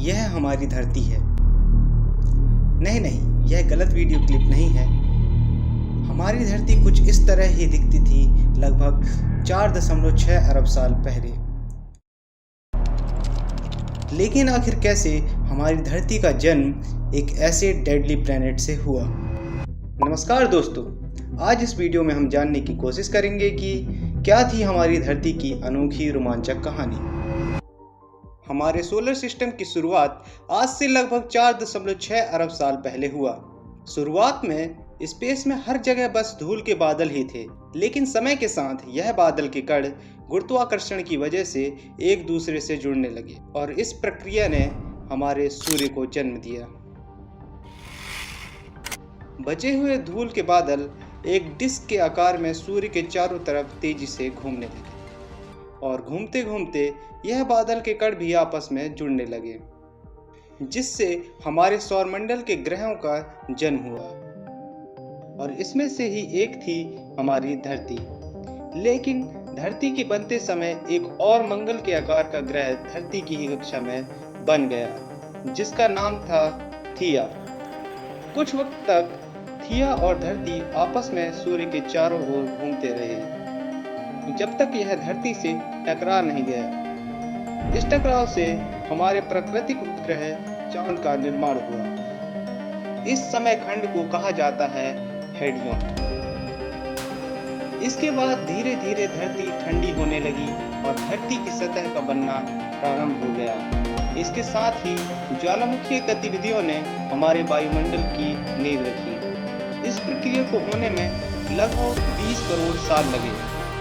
यह हमारी धरती है। नहीं नहीं, यह गलत वीडियो क्लिप नहीं है। हमारी धरती कुछ इस तरह ही दिखती थी लगभग 4.6 अरब साल पहले। लेकिन आखिर कैसे हमारी धरती का जन्म एक ऐसे डेडली प्लैनेट से हुआ? नमस्कार दोस्तों, आज इस वीडियो में हम जानने की कोशिश करेंगे कि क्या थी हमारी धरती की अनोखी रोमांचक कहानी। हमारे सोलर सिस्टम की शुरुआत आज से लगभग 4.6 अरब साल पहले हुआ। शुरुआत में स्पेस में हर जगह बस धूल के बादल ही थे, लेकिन समय के साथ यह बादल के कण गुरुत्वाकर्षण की वजह से एक दूसरे से जुड़ने लगे और इस प्रक्रिया ने हमारे सूर्य को जन्म दिया। बचे हुए धूल के बादल एक डिस्क के आकार में सूर्य के चारों तरफ तेजी से घूमने लगे और घूमते घूमते यह बादल के कण भी आपस में जुड़ने लगे, जिससे हमारे सौरमंडल के ग्रहों का जन्म हुआ और इसमें से ही एक थी हमारी धरती। लेकिन धरती के बनते समय एक और मंगल के आकार का ग्रह धरती की ही कक्षा में बन गया, जिसका नाम था थिया। कुछ वक्त तक थिया और धरती आपस में सूर्य के चारों ओर घूमते रहे जब तक यह धरती से टकरा नहीं गया। इस टकराव से हमारे प्राकृतिक उपग्रह चांद का निर्माण हुआ। इस समय खंड को कहा जाता है हेडियम। इसके बाद धीरे धीरे धरती ठंडी होने लगी और धरती की सतह का बनना प्रारंभ हो गया। इसके साथ ही ज्वालामुखीय गतिविधियों ने हमारे वायुमंडल की नींव रखी। इस प्रक्रिया को होने में लगभग 20 करोड़ साल लगे।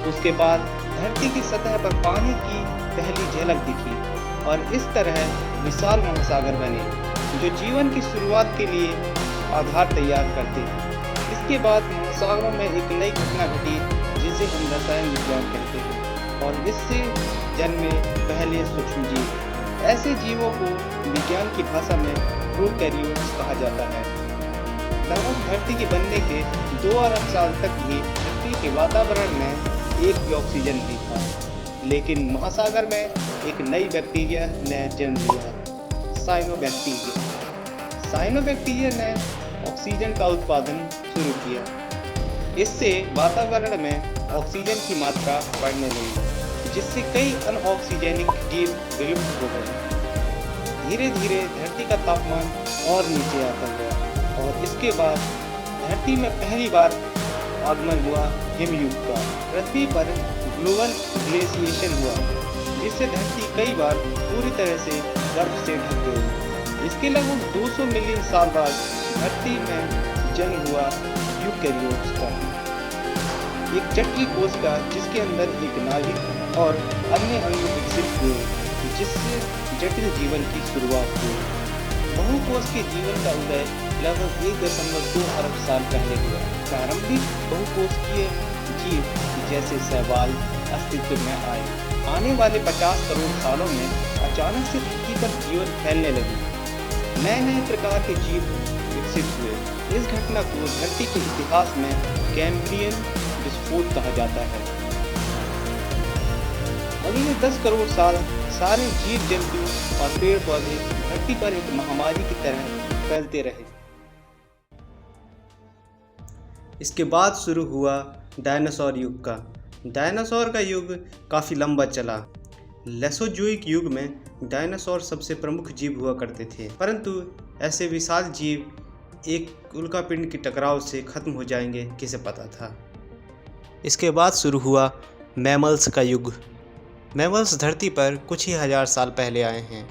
उसके बाद धरती की सतह पर पानी की पहली झलक दिखी और इस तरह विशाल महासागर बने, जो जीवन की शुरुआत के लिए आधार तैयार करते हैं। इसके बाद महासागरों में एक नई घटना घटी, जिसे हम रसायन विज्ञान कहते हैं, और इससे जन्मे पहले सूक्ष्म जीव। ऐसे जीवों को विज्ञान की भाषा में प्रोकैरियोट्स कहा जाता है। लगभग धरती के बनने के 2 अरब साल तक भी धरती के वातावरण में एक भी ऑक्सीजन नहीं था, लेकिन महासागर में एक नई बैक्टीरिया ने जन्म लिया, साइनोबैक्टीरिया। साइनोबैक्टीरिया ने ऑक्सीजन का उत्पादन शुरू किया। इससे वातावरण में ऑक्सीजन की मात्रा बढ़ने लगी, जिससे कई अनऑक्सीजेनिक जीव विलुप्त हो गए। धीरे धीरे धरती का तापमान और नीचे आता गया और इसके बाद धरती में पहली बार आगमन हुआ हिमयुग का। पृथ्वी पर ग्लोबल ग्लेशिएशन हुआ, जिससे धरती कई बार पूरी तरह से बर्फ से ढक गई। इसके लगभग 200 मिलियन साल बाद धरती में जन्म हुआ यूकैरियोट्स का, एक जटिल कोश का, जिसके अंदर एक नाभिक और अन्य अंग विकसित हुए, जिससे जटिल जीवन की शुरुआत हुई। बहुकोश के जीवन का उदय लगभग 1.2 अरब साल पहले हुआ। प्रारंभिक बहुकोषीय जीव जैसे शैवाल अस्तित्व में आए। आने वाले 50 करोड़ सालों में अचानक से धरती पर जीवन फैलने लगी। नए नए प्रकार के जीव विकसित हुए। इस घटना को धरती के इतिहास में कैम्ब्रियन विस्फोट कहा जाता है। अगले 10 करोड़ साल सारे जीव जंतु और पेड़ पौधे धरती पर एक महामारी की तरह फैलते रहे। इसके बाद शुरू हुआ डायनासोर युग का। डायनासोर का युग काफ़ी लंबा चला। लेसोजोइक युग में डायनासोर सबसे प्रमुख जीव हुआ करते थे, परंतु ऐसे विशाल जीव एक उल्कापिंड के टकराव से खत्म हो जाएंगे किसे पता था। इसके बाद शुरू हुआ मैमल्स का युग। मैमल्स धरती पर कुछ ही हजार साल पहले आए हैं।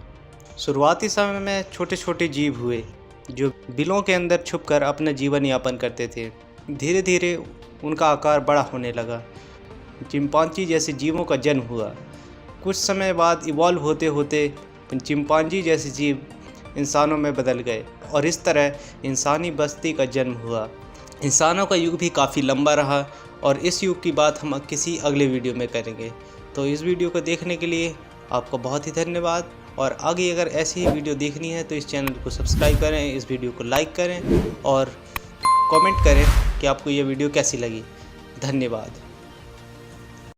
शुरुआती समय में छोटे छोटे जीव हुए, जो बिलों के अंदर छुपकर अपना जीवन यापन करते थे। धीरे धीरे उनका आकार बड़ा होने लगा। चिंपांजी जैसे जीवों का जन्म हुआ। कुछ समय बाद इवॉल्व होते होते चिंपांजी जैसे जीव इंसानों में बदल गए और इस तरह इंसानी बस्ती का जन्म हुआ। इंसानों का युग भी काफ़ी लंबा रहा और इस युग की बात हम किसी अगले वीडियो में करेंगे। तो इस वीडियो को देखने के लिए आपका बहुत ही धन्यवाद, और आगे अगर ऐसी ही वीडियो देखनी है तो इस चैनल को सब्सक्राइब करें, इस वीडियो को लाइक करें और कमेंट करें कि आपको ये वीडियो कैसी लगी। धन्यवाद।